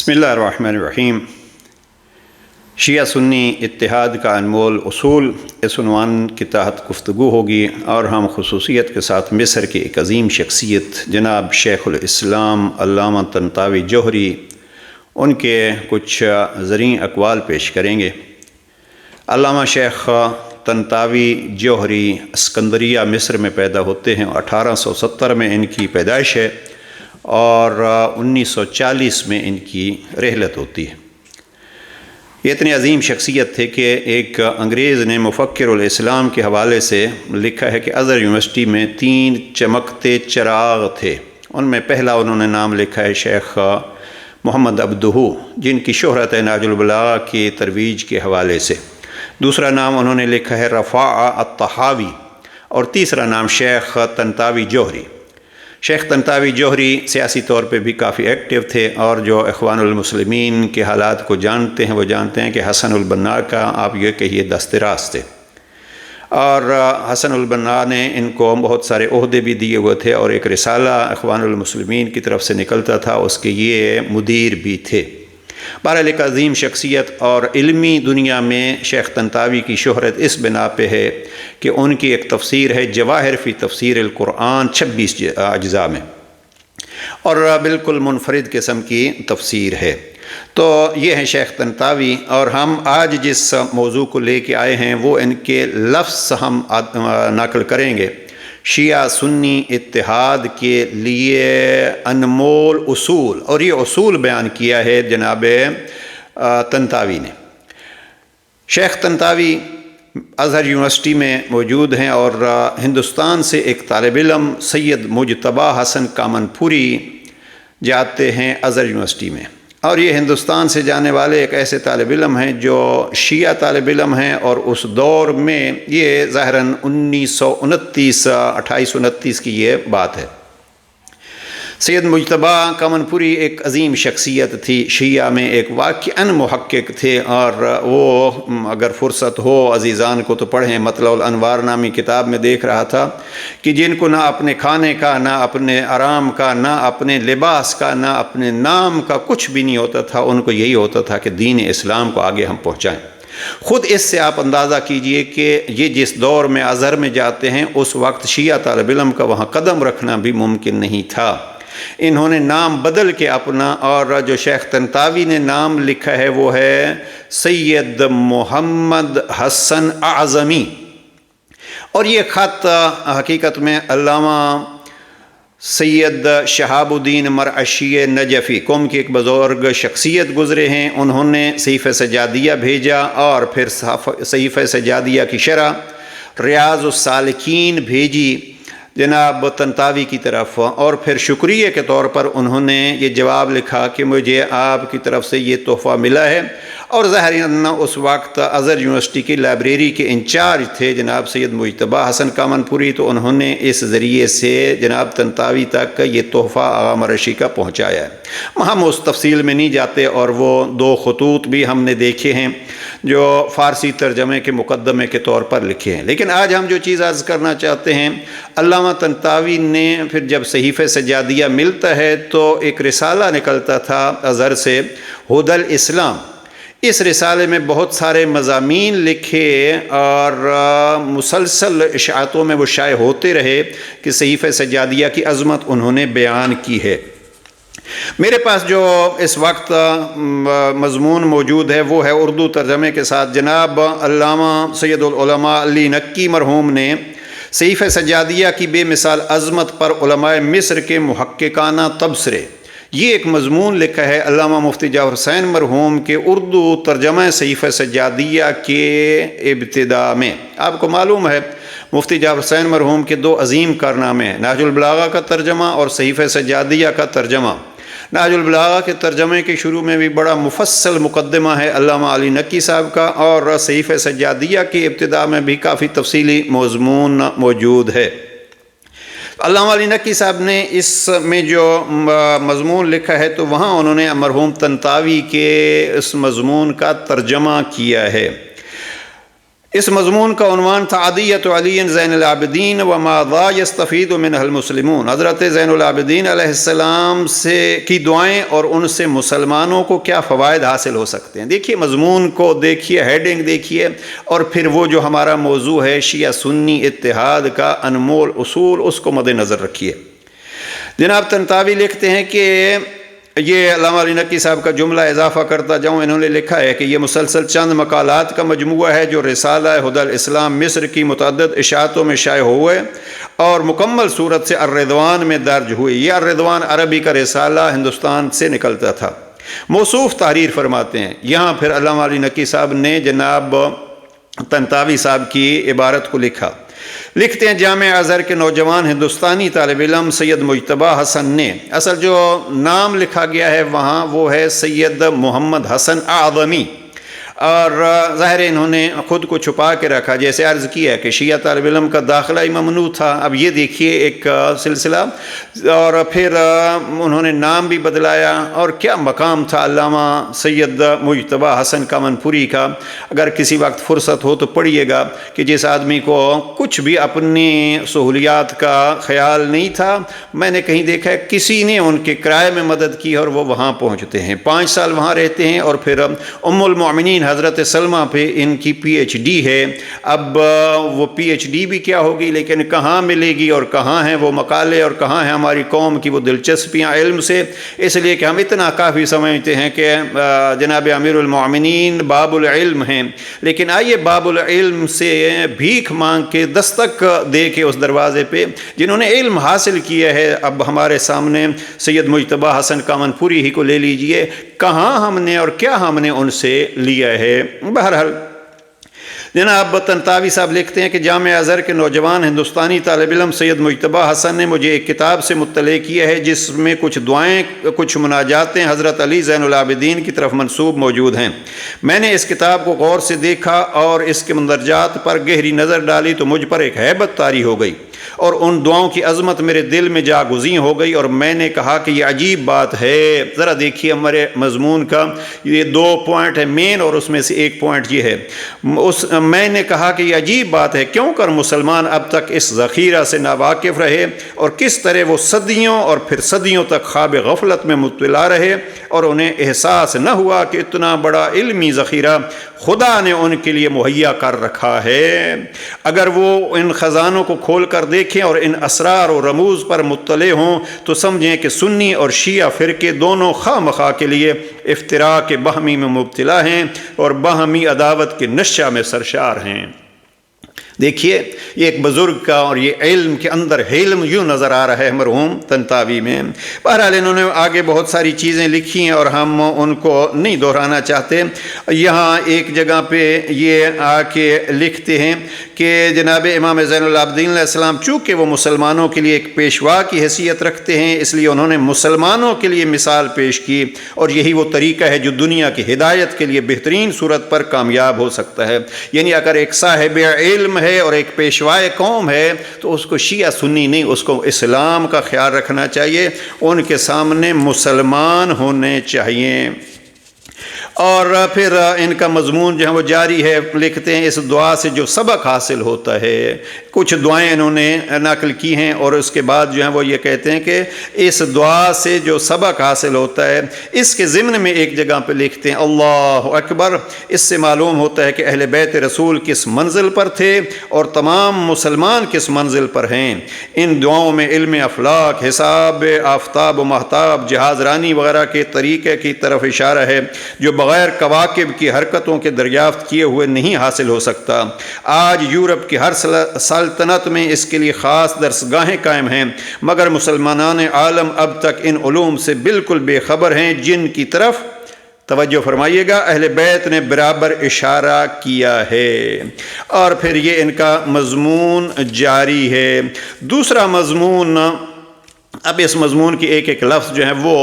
بسم اللہ الرحمن الرحیم۔ شیعہ سنی اتحاد کا انمول اصول، اس عنوان کے تحت گفتگو ہوگی اور ہم خصوصیت کے ساتھ مصر کی ایک عظیم شخصیت جناب شیخ الاسلام علامہ طنطاوی جوہری ان کے کچھ زرعی اقوال پیش کریں گے۔ علامہ شیخ طنطاوی جوہری اسکندریہ مصر میں پیدا ہوتے ہیں۔ 1870 میں ان کی پیدائش ہے اور 1940 میں ان کی رحلت ہوتی ہے۔ یہ اتنی عظیم شخصیت تھے کہ ایک انگریز نے مفکر الاسلام کے حوالے سے لکھا ہے کہ ازہر یونیورسٹی میں 3 چمکتے چراغ تھے۔ ان میں پہلا انہوں نے نام لکھا ہے شیخ محمد عبدہو، جن کی شہرت ہے نہج البلاغہ کی ترویج کے حوالے سے۔ دوسرا نام انہوں نے لکھا ہے رفاع الطحاوی، اور تیسرا نام شیخ طنطاوی جوہری۔ شیخ طنطاوی جوہری سیاسی طور پہ بھی کافی ایکٹیو تھے، اور جو اخوان المسلمین کے حالات کو جانتے ہیں وہ جانتے ہیں کہ حسن البنا کا آپ یہ کہیے دست راست تھے، اور حسن البنا نے ان کو بہت سارے عہدے بھی دیے ہوئے تھے، اور ایک رسالہ اخوان المسلمین کی طرف سے نکلتا تھا، اس کے یہ مدیر بھی تھے۔ بہرحال ایک عظیم شخصیت، اور علمی دنیا میں شیخ طنطاوی کی شہرت اس بنا پہ ہے کہ ان کی ایک تفسیر ہے جواہر فی تفسیر القرآن 26 اجزاء میں، اور بالکل منفرد قسم کی تفسیر ہے۔ تو یہ ہے شیخ طنطاوی، اور ہم آج جس موضوع کو لے کے آئے ہیں وہ ان کے لفظ ہم نقل کریں گے۔ شیعہ سنی اتحاد کے لیے انمول اصول، اور یہ اصول بیان کیا ہے جناب طنطاوی نے۔ شیخ طنطاوی ازہر یونیورسٹی میں موجود ہیں، اور ہندوستان سے ایک طالب علم سید مجتبیٰ حسن کامنپوری جاتے ہیں ازہر یونیورسٹی میں، اور یہ ہندوستان سے جانے والے ایک ایسے طالب علم ہیں جو شیعہ طالب علم ہیں، اور اس دور میں یہ ظاہراً 2829 کی یہ بات ہے۔ سید مجتبیٰ کامنپوری ایک عظیم شخصیت تھی شیعہ میں، ایک واقعاً محقق تھے، اور وہ اگر فرصت ہو عزیزان کو تو پڑھیں۔ مطلع الانوار نامی کتاب میں دیکھ رہا تھا کہ جن کو نہ اپنے کھانے کا، نہ اپنے آرام کا، نہ اپنے لباس کا، نہ اپنے نام کا کچھ بھی نہیں ہوتا تھا، ان کو یہی ہوتا تھا کہ دین اسلام کو آگے ہم پہنچائیں۔ خود اس سے آپ اندازہ کیجئے کہ یہ جس دور میں ازہر میں جاتے ہیں اس وقت شیعہ طالب علم کا وہاں قدم رکھنا بھی ممکن نہیں تھا۔ انہوں نے نام بدل کے اپنا، اور جو شیخ طنطاوی نے نام لکھا ہے وہ ہے سید محمد حسن اعظمی، اور یہ خط حقیقت میں علامہ سید شہاب الدین مرعشی نجفی قوم کی ایک بزرگ شخصیت گزرے ہیں، انہوں نے صحیفہ سجادیہ بھیجا، اور پھر صحیفہ سجادیہ کی شرح ریاض السالکین بھیجی جناب طنطاوی کی طرف، اور پھر شکریہ کے طور پر انہوں نے یہ جواب لکھا کہ مجھے آپ کی طرف سے یہ تحفہ ملا ہے، اور ظاہراً اس وقت ازہر یونیورسٹی کی لائبریری کے انچارج تھے جناب سید مجتبیٰ حسن کامنپوری، تو انہوں نے اس ذریعے سے جناب طنطاوی تک یہ تحفہ آغا مرعشی کا پہنچایا ہے۔ ہم اس تفصیل میں نہیں جاتے، اور وہ 2 خطوط بھی ہم نے دیکھے ہیں جو فارسی ترجمے کے مقدمے کے طور پر لکھے ہیں، لیکن آج ہم جو چیز عرض کرنا چاہتے ہیں، علامہ طنطاوی نے پھر جب صحیفہ سجادیہ ملتا ہے تو ایک رسالہ نکلتا تھا ازہر سے، ہدی الاسلام۔ اس رسالے میں بہت سارے مضامین لکھے، اور مسلسل اشاعتوں میں وہ شائع ہوتے رہے کہ صحیفہ سجادیہ کی عظمت انہوں نے بیان کی ہے۔ میرے پاس جو اس وقت مضمون موجود ہے وہ ہے اردو ترجمے کے ساتھ۔ جناب علامہ سید العلماء علی نقی مرحوم نے صحیفہ سجادیہ کی بے مثال عظمت پر علماء مصر کے محققانہ تبصرے، یہ ایک مضمون لکھا ہے علامہ مفتی جعفر حسین مرحوم کے اردو ترجمہ صحیفہ سجادیہ کے ابتدا میں۔ آپ کو معلوم ہے مفتی جعفر حسین مرحوم کے 2 عظیم کارنامے ہیں، نہج البلاغہ کا ترجمہ اور صحیفہ سجادیہ کا ترجمہ۔ نہج البلاغہ کے ترجمے کے شروع میں بھی بڑا مفصل مقدمہ ہے علامہ علی نقی صاحب کا، اور صحیفہ سجادیہ کی ابتدا میں بھی کافی تفصیلی مضمون موجود ہے۔ علامہ علی نقی صاحب نے اس میں جو مضمون لکھا ہے تو وہاں انہوں نے مرحوم طنطاوی کے اس مضمون کا ترجمہ کیا ہے۔ اس مضمون کا عنوان تھا عدیۃ علی زین العابدین و ماذا یستفید منہ المسلمون، حضرت زین العابدین علیہ السلام سے کی دعائیں اور ان سے مسلمانوں کو کیا فوائد حاصل ہو سکتے ہیں۔ دیکھیے مضمون کو دیکھیے، ہیڈنگ دیکھیے، اور پھر وہ جو ہمارا موضوع ہے شیعہ سنی اتحاد کا انمول اصول، اس کو مد نظر رکھیے۔ جناب طنطاوی لکھتے ہیں کہ یہ علامہ علی نقی صاحب کا جملہ اضافہ کرتا جاؤں، انہوں نے لکھا ہے کہ یہ مسلسل چند مقالات کا مجموعہ ہے جو رسالہ ہدی الاسلام مصر کی متعدد اشاعتوں میں شائع ہوئے اور مکمل صورت سے الرضوان میں درج ہوئے۔ یہ الرضوان عربی کا رسالہ ہندوستان سے نکلتا تھا۔ موصوف تحریر فرماتے ہیں۔ یہاں پھر علامہ علی نقی صاحب نے جناب طنطاوی صاحب کی عبارت کو لکھتے ہیں جامعہ ازہر کے نوجوان ہندوستانی طالب علم سید مجتبیٰ حسن نے، اصل جو نام لکھا گیا ہے وہاں وہ ہے سید محمد حسن اعظمی، اور ظاہر انہوں نے خود کو چھپا کے رکھا، جیسے عرض کیا کہ شیعہ طالب علم کا داخلہ ہی ممنوع تھا۔ اب یہ دیکھیے ایک سلسلہ، اور پھر انہوں نے نام بھی بدلایا، اور کیا مقام تھا علامہ سید مجتبیٰ حسن کامنپوری کا۔ اگر کسی وقت فرصت ہو تو پڑھیے گا کہ جس آدمی کو کچھ بھی اپنی سہولیات کا خیال نہیں تھا، میں نے کہیں دیکھا ہے کسی نے ان کے کرائے میں مدد کی اور وہ وہاں پہنچتے ہیں، 5 سال وہاں رہتے ہیں، اور پھر ام المؤمنین حضرت سلمہ پہ ان کی پی ایچ ڈی ہے۔ اب وہ پی ایچ ڈی بھی کیا ہوگی، لیکن کہاں ملے گی اور کہاں ہیں وہ مقالے اور کہاں ہیں ہماری قوم کی وہ دلچسپیاں علم سے، اس لیے کہ ہم اتنا کافی سمجھتے ہیں کہ جناب امیر المؤمنین باب العلم ہیں، لیکن آئیے باب العلم سے بھیک مانگ کے دستک دے کے اس دروازے پہ جنہوں نے علم حاصل کیا ہے، اب ہمارے سامنے سید مجتبیٰ حسن کامنپوری ہی کو لے لیجئے، کہاں ہم نے اور کیا ہم نے ان سے لیا ہے۔ بہرحال جناب طنطاوی صاحب لکھتے ہیں کہ جامعہ ازہر کے نوجوان ہندوستانی طالب علم سید مجتبیٰ حسن نے مجھے ایک کتاب سے مطلع کیا ہے جس میں کچھ دعائیں، کچھ مناجاتیں حضرت علی زین العابدین کی طرف منسوب موجود ہیں۔ میں نے اس کتاب کو غور سے دیکھا اور اس کے مندرجات پر گہری نظر ڈالی تو مجھ پر ایک ہیبت طاری ہو گئی اور ان دعاؤں کی عظمت میرے دل میں جاگزیں ہو گئی، اور میں نے کہا کہ یہ عجیب بات ہے۔ ذرا دیکھیے ہمارے مضمون کا یہ 2 پوائنٹ ہے مین، اور اس میں سے ایک پوائنٹ یہ ہے، میں نے کہا کہ یہ عجیب بات ہے کیوں کر مسلمان اب تک اس ذخیرہ سے ناواقف رہے، اور کس طرح وہ صدیوں اور پھر صدیوں تک خواب غفلت میں مبتلا رہے اور انہیں احساس نہ ہوا کہ اتنا بڑا علمی ذخیرہ خدا نے ان کے لیے مہیا کر رکھا ہے۔ اگر وہ ان خزانوں کو کھول کر دیکھیں اور ان اسرار و رموز پر مطلع ہوں تو سمجھیں کہ سنی اور شیعہ فرقے دونوں خواہ مخواہ کے لیے افتراق باہمی میں مبتلا ہیں اور باہمی عداوت کے نشہ میں سرشار ہیں۔ دیکھیے یہ ایک بزرگ کا، اور یہ علم کے اندر علم یوں نظر آ رہا ہے مرحوم طنطاوی میں۔ بہرحال انہوں نے آگے بہت ساری چیزیں لکھی ہیں اور ہم ان کو نہیں دہرانا چاہتے۔ یہاں ایک جگہ پہ یہ آ کے لکھتے ہیں کہ جناب امام زین العابدین علیہ السلام چونکہ وہ مسلمانوں کے لیے ایک پیشوا کی حیثیت رکھتے ہیں، اس لیے انہوں نے مسلمانوں کے لیے مثال پیش کی، اور یہی وہ طریقہ ہے جو دنیا کی ہدایت کے لیے بہترین صورت پر کامیاب ہو سکتا ہے۔ یعنی اگر ایک صاحب علم ہے اور ایک پیشوائے قوم ہے تو اس کو شیعہ سنی نہیں، اس کو اسلام کا خیال رکھنا چاہیے، ان کے سامنے مسلمان ہونے چاہیے۔ اور پھر ان کا مضمون جو ہے وہ جاری ہے، لکھتے ہیں اس دعا سے جو سبق حاصل ہوتا ہے، کچھ دعائیں انہوں نے نقل کی ہیں، اور اس کے بعد جو ہے وہ یہ کہتے ہیں کہ اس دعا سے جو سبق حاصل ہوتا ہے، اس کے ضمن میں ایک جگہ پہ لکھتے ہیں اللہ اکبر۔ اس سے معلوم ہوتا ہے کہ اہل بیت رسول کس منزل پر تھے اور تمام مسلمان کس منزل پر ہیں۔ ان دعاؤں میں علم افلاک، حساب آفتاب و مہتاب، جہاز رانی وغیرہ کے طریقے کی طرف اشارہ ہے جو بغیر کواکب کی حرکتوں کے دریافت کیے ہوئے نہیں حاصل ہو سکتا۔ آج یورپ کی ہر سلطنت میں اس کے لیے خاص درسگاہیں قائم ہیں، مگر مسلمانان عالم اب تک ان علوم سے بالکل بے خبر ہیں جن کی طرف توجہ فرمائیے گا اہل بیت نے برابر اشارہ کیا ہے۔ اور پھر یہ ان کا مضمون جاری ہے۔ دوسرا مضمون، اب اس مضمون کی ایک ایک لفظ جو ہے وہ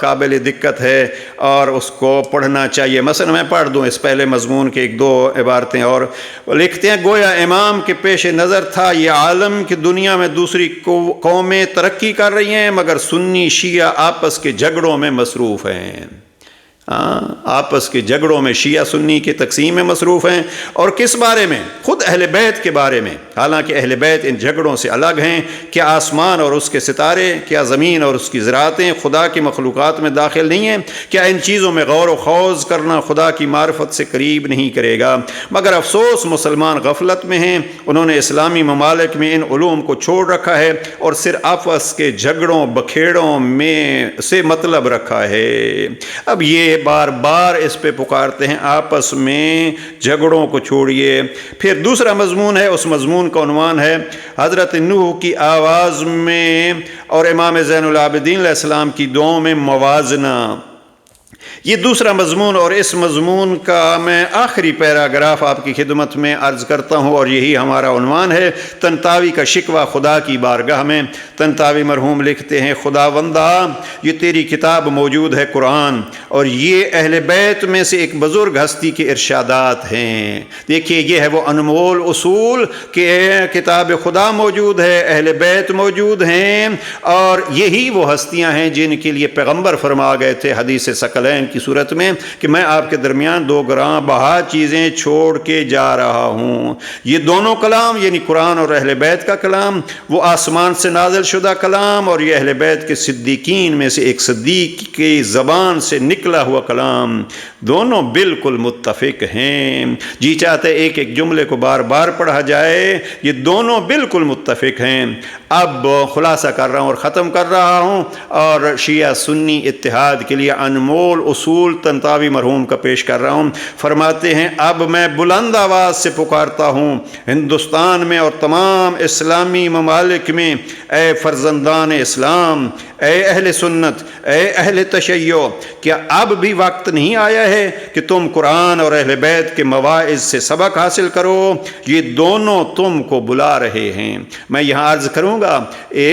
قابل دقت ہے اور اس کو پڑھنا چاہیے۔ مثلا میں پڑھ دوں اس پہلے مضمون کے 1-2 عبارتیں، اور لکھتے ہیں گویا امام کے پیش نظر تھا یہ عالم کہ دنیا میں دوسری قومیں ترقی کر رہی ہیں مگر سنی شیعہ آپس کے جھگڑوں میں مصروف ہیں۔ آپس کے جھگڑوں میں شیعہ سنی کی تقسیم میں مصروف ہیں، اور کس بارے میں؟ خود اہل بیت کے بارے میں، حالانکہ اہل بیت ان جھگڑوں سے الگ ہیں۔ کیا آسمان اور اس کے ستارے، کیا زمین اور اس کی زراعتیں خدا کی مخلوقات میں داخل نہیں ہیں؟ کیا ان چیزوں میں غور و خوض کرنا خدا کی معرفت سے قریب نہیں کرے گا؟ مگر افسوس مسلمان غفلت میں ہیں، انہوں نے اسلامی ممالک میں ان علوم کو چھوڑ رکھا ہے اور صرف آپس کے جھگڑوں بکھیڑوں میں سے مطلب رکھا ہے۔ اب یہ بار بار اس پہ پکارتے ہیں آپس میں جھگڑوں کو چھوڑیے۔ پھر دوسرا مضمون ہے، اس مضمون کا عنوان ہے حضرت نوح کی آواز میں اور امام زین العابدین علیہ السلام کی دعاؤں میں موازنہ۔ یہ دوسرا مضمون، اور اس مضمون کا میں آخری پیراگراف آپ کی خدمت میں عرض کرتا ہوں، اور یہی ہمارا عنوان ہے، طنطاوی کا شکوہ خدا کی بارگاہ میں۔ طنطاوی مرحوم لکھتے ہیں، خداوندا یہ تیری کتاب موجود ہے قرآن، اور یہ اہل بیت میں سے ایک بزرگ ہستی کے ارشادات ہیں۔ دیکھیے یہ ہے وہ انمول اصول کہ کتاب خدا موجود ہے، اہل بیت موجود ہیں، اور یہی وہ ہستیاں ہیں جن کے لیے پیغمبر فرما گئے تھے حدیث ثقلین کی صورت میں کہ میں آپ کے درمیان دو گراں بہا چیزیں چھوڑ کے جا رہا ہوں۔ یہ دونوں کلام یعنی قرآن اور اہل بیت کا کلام، وہ آسمان سے نازل شدہ کلام، اور یہ اہل بیت کے صدیقین میں سے ایک صدیق کی زبان سے نکلا ہوا کلام، دونوں بالکل متفق ہیں۔ جی چاہتے ایک ایک جملے کو بار بار پڑھا جائے، یہ دونوں بالکل متفق ہیں۔ اب خلاصہ کر رہا ہوں اور ختم کر رہا ہوں، اور شیعہ سنی اتحاد کے لیے انمول اصول طنطاوی مرحوم کا پیش کر رہا ہوں۔ فرماتے ہیں، اب میں بلند آواز سے پکارتا ہوں ہندوستان میں اور تمام اسلامی ممالک میں، اے فرزندان اسلام، اے اہل سنت، اے اہل تشیع، کیا اب بھی وقت نہیں آیا ہے کہ تم قرآن اور اہل بیت کے مواعظ سے سبق حاصل کرو؟ یہ دونوں تم کو بلا رہے ہیں۔ میں یہاں عرض کروں گا،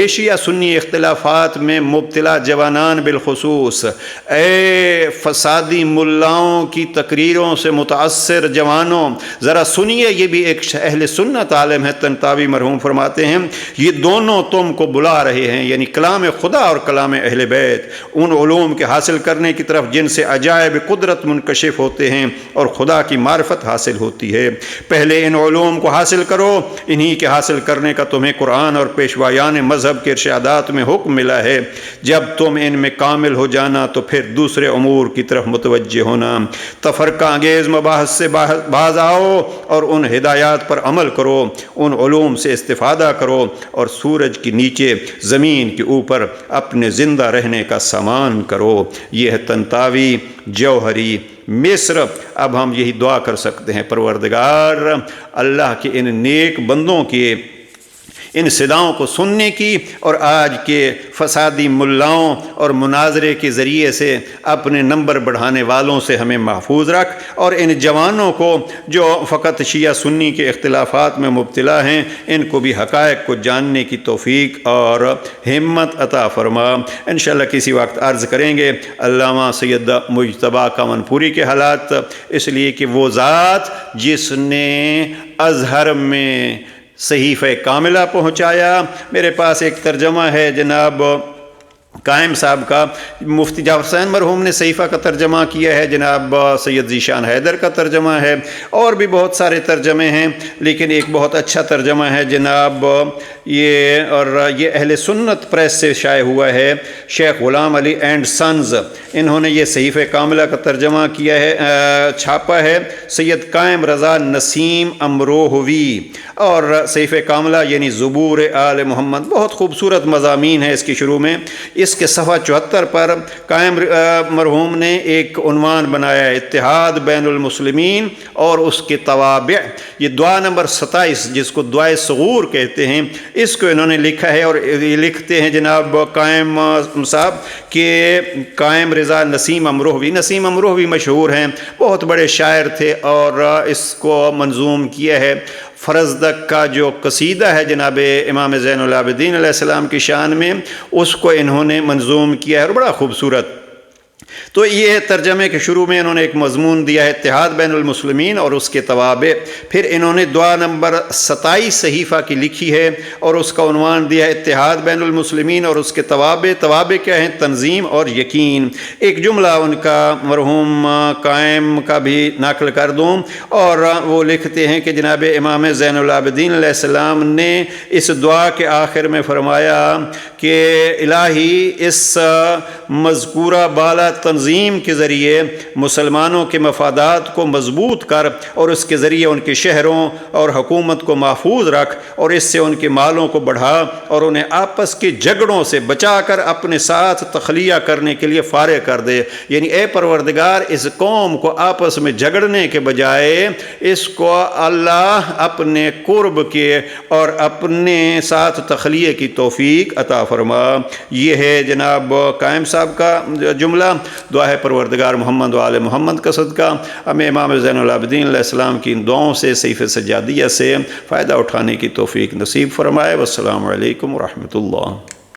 شیعہ سنی اختلافات میں مبتلا جوانان بالخصوص، اے فسادی ملاؤں کی تقریروں سے متاثر جوانوں، ذرا سنیے، یہ بھی ایک اہل سنت عالم ہے، طنطاوی مرحوم فرماتے ہیں، یہ دونوں تم کو بلا رہے ہیں، یعنی کلام خدا اور کلام اہل بیت، ان علوم کے حاصل کرنے کی طرف جن سے عجائب قدرت منکشف ہوتے ہیں اور خدا کی معرفت حاصل ہوتی ہے۔ پہلے ان علوم کو حاصل کرو، انہی کے حاصل کرنے کا تمہیں قرآن اور پیشوایان مذہب کے ارشادات میں حکم ملا ہے۔ جب تم ان میں کامل ہو جانا تو پھر دوسرے امور کی طرف متوجہ ہونا۔ تفرقہ انگیز مباحث سے باز آؤ اور ان ہدایات پر عمل کرو، ان علوم سے استفادہ کرو، اور سورج کے نیچے زمین کے اوپر اپنے زندہ رہنے کا سامان کرو۔ یہ ہے طنطاوی جوہری مصر۔ اب ہم یہی دعا کر سکتے ہیں، پروردگار اللہ کے ان نیک بندوں کے ان صداؤں کو سننے کی اور آج کے فسادی ملاؤں اور مناظرے کے ذریعے سے اپنے نمبر بڑھانے والوں سے ہمیں محفوظ رکھ، اور ان جوانوں کو جو فقط شیعہ سنی کے اختلافات میں مبتلا ہیں، ان کو بھی حقائق کو جاننے کی توفیق اور ہمت عطا فرما۔ انشاءاللہ کسی وقت عرض کریں گے علامہ سید مجتبیٰ کامن پوری کے حالات، اس لیے کہ وہ ذات جس نے ازہر میں صحیفہ کاملہ پہنچایا۔ میرے پاس ایک ترجمہ ہے جناب قائم صاحب کا، مفتی جعفر حسین مرحوم نے صحیفہ کا ترجمہ کیا ہے، جناب سید ذیشان حیدر کا ترجمہ ہے، اور بھی بہت سارے ترجمے ہیں، لیکن ایک بہت اچھا ترجمہ ہے جناب یہ اہل سنت پریس سے شائع ہوا ہے، شیخ غلام علی اینڈ سنز، انہوں نے یہ صحیفہ کاملہ کا ترجمہ کیا ہے، چھاپا ہے سید قائم رضا نسیم امروہوی، اور صحیفہ کاملہ یعنی زبور آل محمد، بہت خوبصورت مضامین ہے اس کی شروع میں۔ اس کے صفحہ 74 پر قائم مرحوم نے ایک عنوان بنایا ہے، اتحاد بین المسلمین اور اس کے توابع۔ یہ دعا نمبر 27 جس کو دعائے ثغور کہتے ہیں، اس کو انہوں نے لکھا ہے، اور یہ لکھتے ہیں جناب قائم صاحب کہ قائم رضا نسیم امروہوی، نسیم امروہوی مشہور ہیں، بہت بڑے شاعر تھے، اور اس کو منظوم کیا ہے فرزدق کا جو قصیدہ ہے جناب امام زین العابدین علیہ السلام کی شان میں، اس کو انہوں نے منظوم کیا ہے، اور بڑا خوبصورت۔ تو یہ ترجمے کے شروع میں انہوں نے ایک مضمون دیا ہے اتحاد بین المسلمین اور اس کے توابع، پھر انہوں نے دعا نمبر 27 صحیفہ کی لکھی ہے اور اس کا عنوان دیا ہے اتحاد بین المسلمین اور اس کے توابع۔ توابع کیا ہیں؟ تنظیم اور یقین۔ ایک جملہ ان کا مرحوم قائم کا بھی نقل کر دوں، اور وہ لکھتے ہیں کہ جناب امام زین العابدین علیہ السلام نے اس دعا کے آخر میں فرمایا کہ الہی اس مذکورہ بالا تنظیم کے ذریعے مسلمانوں کے مفادات کو مضبوط کر اور اس کے ذریعے ان کے شہروں اور حکومت کو محفوظ رکھ، اور اس سے ان کے مالوں کو بڑھا اور انہیں آپس کے جھگڑوں سے بچا کر اپنے ساتھ تخلیہ کرنے کے لیے فارغ کر دے۔ یعنی اے پروردگار، اس قوم کو آپس میں جھگڑنے کے بجائے اس کو اللہ اپنے قرب کے اور اپنے ساتھ تخلیہ کی توفیق عطا فرما۔ یہ ہے جناب قائم صاحب کا جملہ۔ دعا ہے پروردگار محمد و آل محمد کا صدقہ ہمیں امام زین العابدین علیہ السلام کی ان دعاؤں سے صحیفہ سجادیہ سے فائدہ اٹھانے کی توفیق نصیب فرمائے۔ والسلام علیکم ورحمۃ اللہ۔